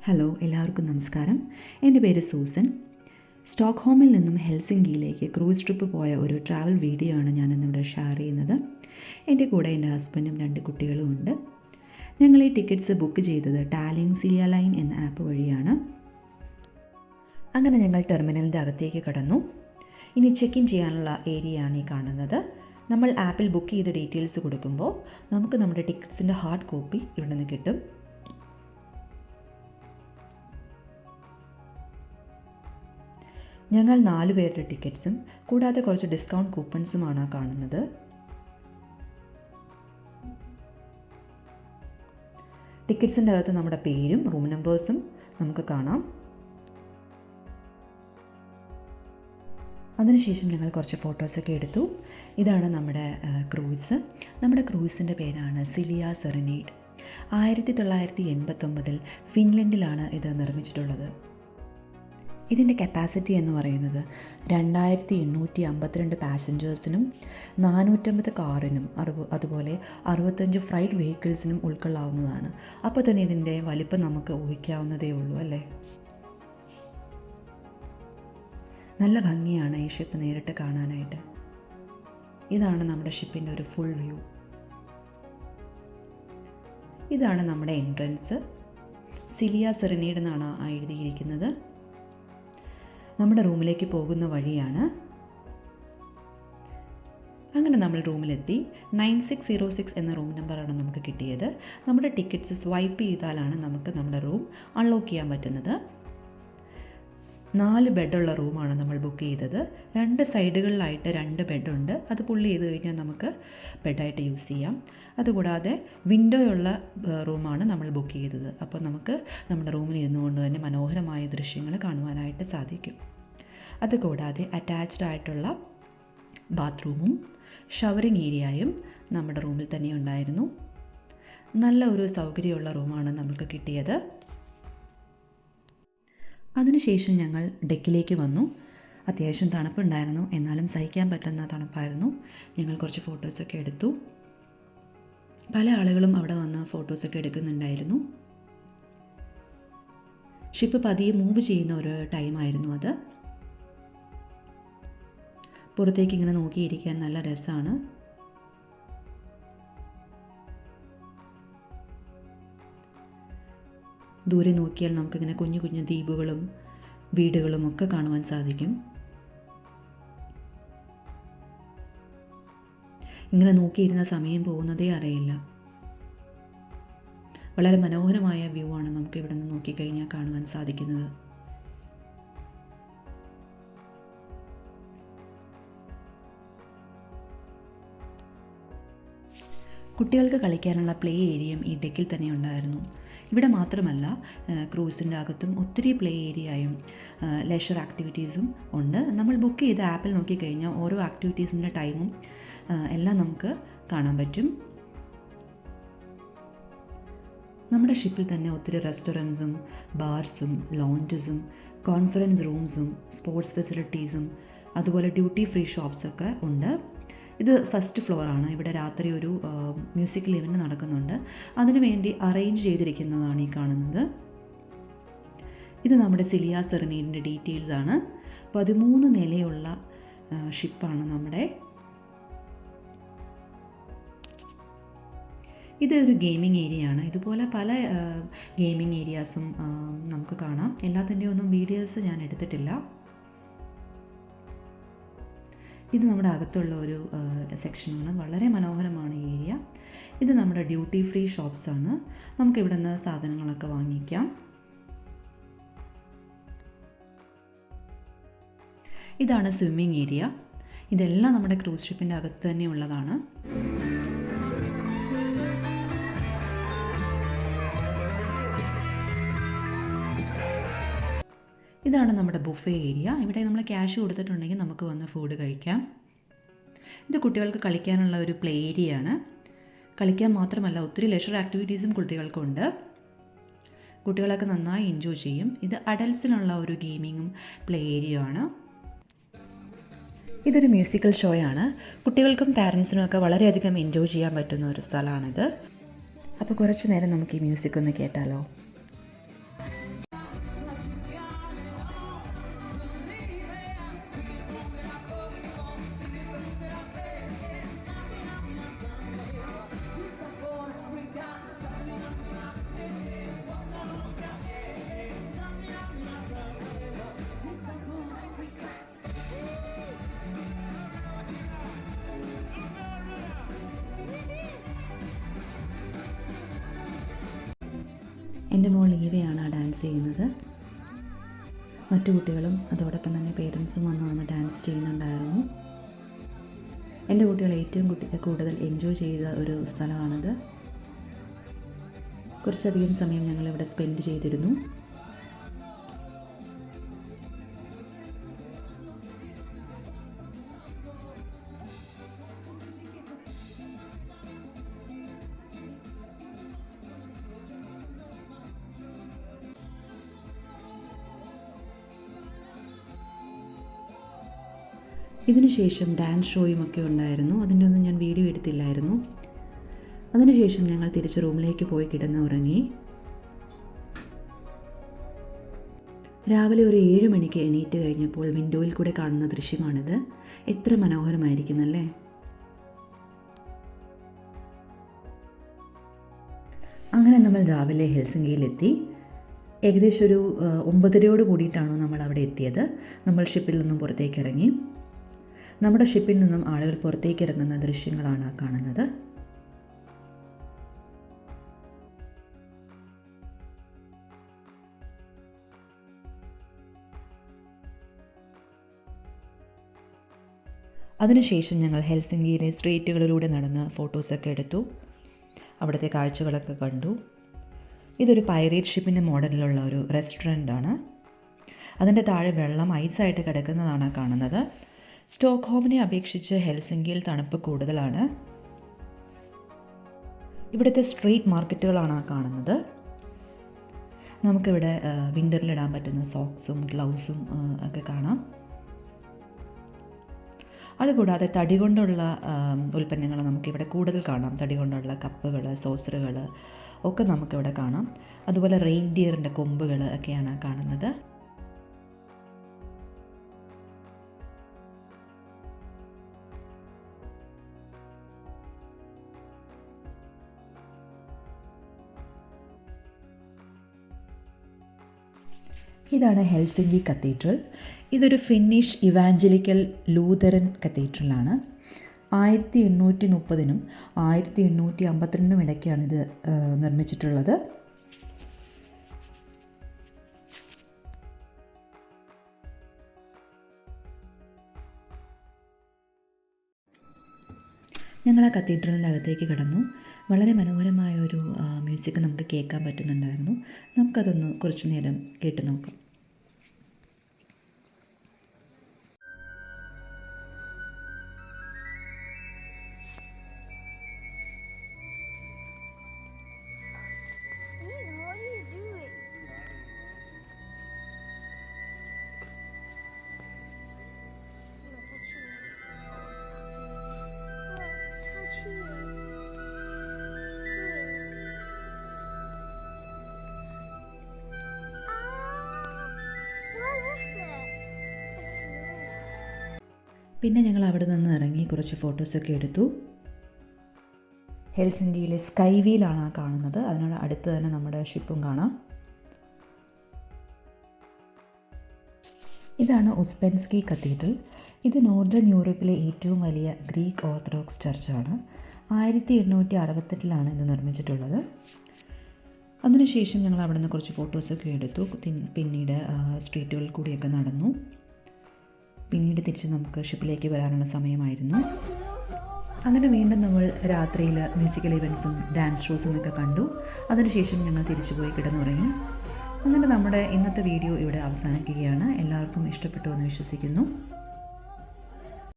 Hello, എല്ലാവർക്കും നമസ്കാരം. എൻ്റെ പേര് സൂസൻ. സ്റ്റോക്ക്ഹോമിൽ നിന്നും ഹെൽസിങ്കിയിലേക്ക് ക്രൂസ് ട്രിപ്പ് പോയ ഒരു ട്രാവൽ വീഡിയോ ആണ് ഞാനിന്നിവിടെ ഷെയർ ചെയ്യുന്നത്. എൻ്റെ കൂടെ എൻ്റെ ഹസ്ബൻഡും 2 കുട്ടികളും ഉണ്ട്. ഞങ്ങൾ ഈ ടിക്കറ്റ്സ് ബുക്ക് ചെയ്തത് ടാലിംഗ് സിലിയ ലൈൻ എന്ന ആപ്പ് വഴിയാണ്. അങ്ങനെ ഞങ്ങൾ ടെർമിനലിൻ്റെ അകത്തേക്ക് കടന്നു. ഇനി ചെക്ക് ഇൻ ചെയ്യാനുള്ള ഏരിയയാണ് ഈ കാണുന്നത്. നമ്മൾ ആപ്പിൽ ബുക്ക് ചെയ്ത ഡീറ്റെയിൽസ് കൊടുക്കുമ്പോൾ നമുക്ക് നമ്മുടെ ടിക്കറ്റ്സിൻ്റെ ഹാർഡ് കോപ്പി ഇവിടെ നിന്ന് കിട്ടും. ഞങ്ങൾ 4 പേരുടെ ടിക്കറ്റ്സും കൂടാതെ കുറച്ച് ഡിസ്കൗണ്ട് കൂപ്പൺസുമാണ് കാണുന്നത്. ടിക്കറ്റ്സിൻ്റെ അകത്ത് നമ്മുടെ പേരും റൂം നമ്പേഴ്സും നമുക്ക് കാണാം. അതിനുശേഷം ഞങ്ങൾ കുറച്ച് ഫോട്ടോസൊക്കെ എടുത്തു. ഇതാണ് നമ്മുടെ ക്രൂയിസ്. നമ്മുടെ ക്രൂയിസിൻ്റെ പേരാണ് സിലിയ സെറനേഡ്. 1989 ഫിൻലൻഡിലാണ് ഇത് നിർമ്മിച്ചിട്ടുള്ളത്. ഇതിൻ്റെ കപ്പാസിറ്റി എന്ന് പറയുന്നത് 2852 പാസഞ്ചേഴ്സിനും 450 കാറിനും അതുപോലെ 65 ഫ്രൈറ്റ് വെഹിക്കിൾസിനും ഉൾക്കൊള്ളാവുന്നതാണ്. അപ്പോൾ തന്നെ ഇതിൻ്റെ വലിപ്പം നമുക്ക് ഊഹിക്കാവുന്നതേ ഉള്ളൂ അല്ലേ. നല്ല ഭംഗിയാണ് ഈ ഷിപ്പ് നേരിട്ട് കാണാനായിട്ട്. ഇതാണ് നമ്മുടെ ഷിപ്പിൻ്റെ ഒരു ഫുൾ വ്യൂ. ഇതാണ് നമ്മുടെ എൻട്രൻസ്. സിലിയ സെറനേഡ് എന്നാണ് എഴുതിയിരിക്കുന്നത്. നമ്മുടെ റൂമിലേക്ക് പോകുന്ന വഴിയാണ്. അങ്ങനെ നമ്മൾ റൂമിലെത്തി. 9606 എന്ന റൂം നമ്പറാണ് നമുക്ക് കിട്ടിയത്. നമ്മുടെ ടിക്കറ്റ്സ് സ്വൈപ്പ് ചെയ്താലാണ് നമുക്ക് നമ്മുടെ റൂം അൺലോക്ക് ചെയ്യാൻ പറ്റുന്നത്. 4 ബെഡുള്ള റൂമാണ് നമ്മൾ ബുക്ക് ചെയ്തത്. 2 സൈഡുകളിലായിട്ട് 2 ബെഡുണ്ട്. അത് പുള്ളി ചെയ്ത് കഴിഞ്ഞാൽ നമുക്ക് ബെഡായിട്ട് യൂസ് ചെയ്യാം. അതുകൂടാതെ വിൻഡോയുള്ള റൂമാണ് നമ്മൾ ബുക്ക് ചെയ്തത്. അപ്പോൾ നമുക്ക് നമ്മുടെ റൂമിൽ ഇരുന്നു കൊണ്ട് തന്നെ മനോഹരമായ ദൃശ്യങ്ങൾ കാണുവാനായിട്ട് സാധിക്കും. അതുകൂടാതെ അറ്റാച്ച്ഡ് ആയിട്ടുള്ള ബാത്റൂമും ഷവറിങ് ഏരിയയും നമ്മുടെ റൂമിൽ തന്നെ ഉണ്ടായിരുന്നു. നല്ല ഒരു സൗകര്യമുള്ള റൂമാണ് നമുക്ക് കിട്ടിയത്. അതിനുശേഷം ഞങ്ങൾ ഡെക്കിലേക്ക് വന്നു. അത്യാവശ്യം തണുപ്പുണ്ടായിരുന്നു, എന്നാലും സഹിക്കാൻ പറ്റുന്ന തണുപ്പായിരുന്നു. ഞങ്ങൾ കുറച്ച് ഫോട്ടോസൊക്കെ എടുത്തു. പല ആളുകളും അവിടെ വന്ന് ഫോട്ടോസൊക്കെ എടുക്കുന്നുണ്ടായിരുന്നു. ഷിപ്പ് പതിയെ മൂവ് ചെയ്യുന്ന ഒരു ടൈമായിരുന്നു അത്. പുറത്തേക്ക് ഇങ്ങനെ നോക്കിയിരിക്കാൻ നല്ല രസമാണ്. ദൂരെ നോക്കിയാൽ നമുക്കിങ്ങനെ കുഞ്ഞു കുഞ്ഞു ദ്വീപുകളും വീടുകളും ഒക്കെ കാണുവാൻ സാധിക്കും. ഇങ്ങനെ നോക്കിയിരുന്ന സമയം പോകുന്നതേ അറിയില്ല. വളരെ മനോഹരമായ വ്യൂ ആണ് നമുക്ക് ഇവിടെ നിന്ന് നോക്കിക്കഴിഞ്ഞാൽ കാണുവാൻ സാധിക്കുന്നത്. കുട്ടികൾക്ക് കളിക്കാനുള്ള പ്ലേ ഏരിയയും ഈ ഡെക്കിൽ തന്നെ ഉണ്ടായിരുന്നു. ഇവിടെ മാത്രമല്ല, ക്രൂസിൻ്റെ അകത്തും ഒത്തിരി പ്ലേ ഏരിയയും ലെഷർ ആക്ടിവിറ്റീസും ഉണ്ട്. നമ്മൾ ബുക്ക് ചെയ്ത ആപ്പിൽ നോക്കിക്കഴിഞ്ഞാൽ ഓരോ ആക്ടിവിറ്റീസിൻ്റെ ടൈമും എല്ലാം നമുക്ക് കാണാൻ പറ്റും. നമ്മുടെ ഷിപ്പിൽ തന്നെ ഒത്തിരി റെസ്റ്റോറൻറ്റ്സും ബാർസും ലോഞ്ചസും കോൺഫറൻസ് റൂംസും സ്പോർട്സ് ഫെസിലിറ്റീസും അതുപോലെ ഡ്യൂട്ടി ഫ്രീ ഷോപ്സൊക്കെ ഉണ്ട്. ഇത് ഫസ്റ്റ് ഫ്ലോറാണ്. ഇവിടെ രാത്രി ഒരു മ്യൂസിക്കൽ ഇവൻറ്റ് നടക്കുന്നുണ്ട്. അതിനുവേണ്ടി അറേഞ്ച് ചെയ്തിരിക്കുന്നതാണ് ഈ കാണുന്നത്. ഇത് നമ്മുടെ സിലിയ സെറനേഡിൻ്റെ ഡീറ്റെയിൽസ് ആണ്. 13 നിലയുള്ള ഷിപ്പാണ് നമ്മുടെ. ഇതൊരു ഗെയിമിംഗ് ഏരിയ ആണ്. ഇതുപോലെ പല ഗെയിമിംഗ് ഏരിയാസും നമുക്ക് കാണാം. എല്ലാത്തിൻ്റെയും ഒന്നും വീഡിയോസ് ഞാൻ എടുത്തിട്ടില്ല. ഇത് നമ്മുടെ അകത്തുള്ള ഒരു സെക്ഷനാണ്. വളരെ മനോഹരമാണ് ഈ ഏരിയ. ഇത് നമ്മുടെ ഡ്യൂട്ടി ഫ്രീ ഷോപ്സാണ്. നമുക്ക് ഇവിടെ നിന്ന് സാധനങ്ങളൊക്കെ വാങ്ങിക്കാം. ഇതാണ് സ്വിമ്മിങ് ഏരിയ. ഇതെല്ലാം നമ്മുടെ ക്രൂസ് ഷിപ്പിൻ്റെ അകത്ത് തന്നെ ഉള്ളതാണ്. ഇതാണ് നമ്മുടെ ബുഫേ ഏരിയ. ഇവിടെ നമ്മൾ ക്യാഷ് കൊടുത്തിട്ടുണ്ടെങ്കിൽ നമുക്ക് വന്ന് ഫുഡ് കഴിക്കാം. ഇത് കുട്ടികൾക്ക് കളിക്കാനുള്ള ഒരു പ്ലേ ഏരിയ ആണ്. കളിക്കാൻ മാത്രമല്ല, ഒത്തിരി ലെഷർ ആക്ടിവിറ്റീസും കുട്ടികൾക്കുണ്ട്. കുട്ടികളൊക്കെ നന്നായി എൻജോയ് ചെയ്യും. ഇത് അഡൽട്സിനുള്ള ഒരു ഗെയിമിങ്ങും പ്ലേ ഏരിയ ആണ്. ഇതൊരു മ്യൂസിക്കൽ ഷോയാണ്. കുട്ടികൾക്കും പാരൻസിനും ഒക്കെ വളരെയധികം എൻജോയ് ചെയ്യാൻ പറ്റുന്ന ഒരു സ്ഥലമാണിത്. അപ്പോൾ കുറച്ച് നേരം നമുക്ക് ഈ മ്യൂസിക് ഒന്ന് കേട്ടാലോ. എൻ്റെ മോൾ ഈവയാണ് ഡാൻസ് ചെയ്യുന്നത്. മറ്റു കുട്ടികളും അതോടൊപ്പം തന്നെ പേരൻസും വന്ന് ഡാൻസ് ചെയ്യുന്നുണ്ടായിരുന്നു. എൻ്റെ കുട്ടികൾ ഏറ്റവും കൂടുതൽ എൻജോയ് ചെയ്ത ഒരു സ്ഥലമാണിത്. കുറച്ചധികം സമയം ഞങ്ങളിവിടെ സ്പെൻഡ് ചെയ്തിരുന്നു. ഇതിനുശേഷം ഡാൻസ് ഷോയുമൊക്കെ ഉണ്ടായിരുന്നു. അതിൻ്റെ ഒന്നും ഞാൻ വീഡിയോ എടുത്തില്ലായിരുന്നു. അതിനുശേഷം ഞങ്ങൾ തിരിച്ച് റൂമിലേക്ക് പോയി കിടന്ന് ഉറങ്ങി. രാവിലെ ഒരു 7 മണിക്ക് എണീറ്റ് കഴിഞ്ഞപ്പോൾ വിൻഡോയിൽ കൂടെ കാണുന്ന ദൃശ്യമാണിത്. എത്ര മനോഹരമായിരിക്കുന്നല്ലേ. അങ്ങനെ നമ്മൾ രാവിലെ ഹെൽസിങ്കിയിലെത്തി. ഏകദേശം ഒരു 9:30 കൂടിയിട്ടാണ് നമ്മൾ അവിടെ എത്തിയത്. നമ്മൾ ഷിപ്പിൽ നിന്നും പുറത്തേക്ക് ഇറങ്ങി. നമ്മുടെ ഷിപ്പിൽ നിന്നും ആളുകൾ പുറത്തേക്ക് ഇറങ്ങുന്ന ദൃശ്യങ്ങളാണ് കാണുന്നത്. അതിനുശേഷം ഞങ്ങൾ ഹെൽസിങ്കിയിലെ സ്ട്രീറ്റുകളിലൂടെ നടന്ന് ഫോട്ടോസൊക്കെ എടുത്തു. അവിടുത്തെ കാഴ്ചകളൊക്കെ കണ്ടു. ഇതൊരു പൈറേറ്റ് ഷിപ്പിൻ്റെ മോഡലിലുള്ള ഒരു റെസ്റ്റോറൻ്റാണ്. അതിൻ്റെ താഴെ വെള്ളം ഐസായിട്ട് കിടക്കുന്നതാണ് കാണുന്നത്. സ്റ്റോക്ക്ഹോമിനെ അപേക്ഷിച്ച് ഹെൽസിങ്കിയിൽ തണുപ്പ് കൂടുതലാണ്. ഇവിടുത്തെ സ്ട്രീറ്റ് മാർക്കറ്റുകളാണ് കാണുന്നത്. നമുക്കിവിടെ വിൻ്ററിലിടാൻ പറ്റുന്ന സോക്സും ഗ്ലൗസും ഒക്കെ കാണാം. അതുകൂടാതെ തടി കൊണ്ടുള്ള ഉൽപ്പന്നങ്ങൾ നമുക്കിവിടെ കൂടുതൽ കാണാം. തടി കൊണ്ടുള്ള കപ്പുകൾ, സോസറുകൾ ഒക്കെ നമുക്കിവിടെ കാണാം. അതുപോലെ റെയിൻഡിയറിൻ്റെ കൊമ്പുകൾ ഒക്കെയാണ് കാണുന്നത്. ഇതാണ് ഹെൽസിങ്കി കത്തീഡ്രൽ. ഇതൊരു ഫിന്നിഷ് ഇവാഞ്ചലിക്കൽ ലൂതറൻ കത്തീഡ്രലാണ്. 1830 1852 ഇടയ്ക്കാണ് ഇത് നിർമ്മിച്ചിട്ടുള്ളത്. ഞങ്ങൾ ആ കത്തീഡ്രലിൻ്റെ അകത്തേക്ക് കടന്നു. വളരെ മനോഹരമായ ഒരു മ്യൂസിക് നമുക്ക് കേൾക്കാൻ പറ്റുന്നുണ്ടായിരുന്നു. നമുക്കതൊന്ന് കുറച്ചു നേരം കേട്ട് നോക്കാം. പിന്നെ ഞങ്ങൾ അവിടെ നിന്ന് ഇറങ്ങി കുറച്ച് ഫോട്ടോസൊക്കെ എടുത്തു. ഹെൽസിങ്കിയിലെ സ്കൈ വീലാണ് ആ കാണുന്നത്. അതിനോട് അടുത്ത് തന്നെ നമ്മുടെ ഷിപ്പും കാണാം. ഇതാണ് ഉസ്പെൻസ്കി കത്തീഡ്രൽ. ഇത് നോർത്തേൺ യൂറോപ്പിലെ ഏറ്റവും വലിയ ഗ്രീക്ക് ഓർത്തഡോക്സ് ചർച്ചാണ്. 1868 ഇത് നിർമ്മിച്ചിട്ടുള്ളത്. അതിനുശേഷം ഞങ്ങൾ അവിടെ നിന്ന് കുറച്ച് ഫോട്ടോസൊക്കെ എടുത്തു. പിന്നീട് സ്ട്രീറ്റുകളിൽ കൂടിയൊക്കെ നടന്നു. പിന്നീട് തിരിച്ച് നമുക്ക് ഷിപ്പിലേക്ക് വരാനുള്ള സമയമായിരുന്നു. അങ്ങനെ വീണ്ടും നമ്മൾ രാത്രിയിൽ മ്യൂസിക്കൽ ഇവൻറ്റ്സും ഡാൻസ് ഷോസും ഒക്കെ കണ്ടു. അതിനുശേഷം ഞങ്ങൾ തിരിച്ചു പോയി കിടന്നുറങ്ങി. അങ്ങനെ നമ്മുടെ ഇന്നത്തെ വീഡിയോ ഇവിടെ അവസാനിക്കുകയാണ്. എല്ലാവർക്കും ഇഷ്ടപ്പെട്ടു എന്ന് വിശ്വസിക്കുന്നു.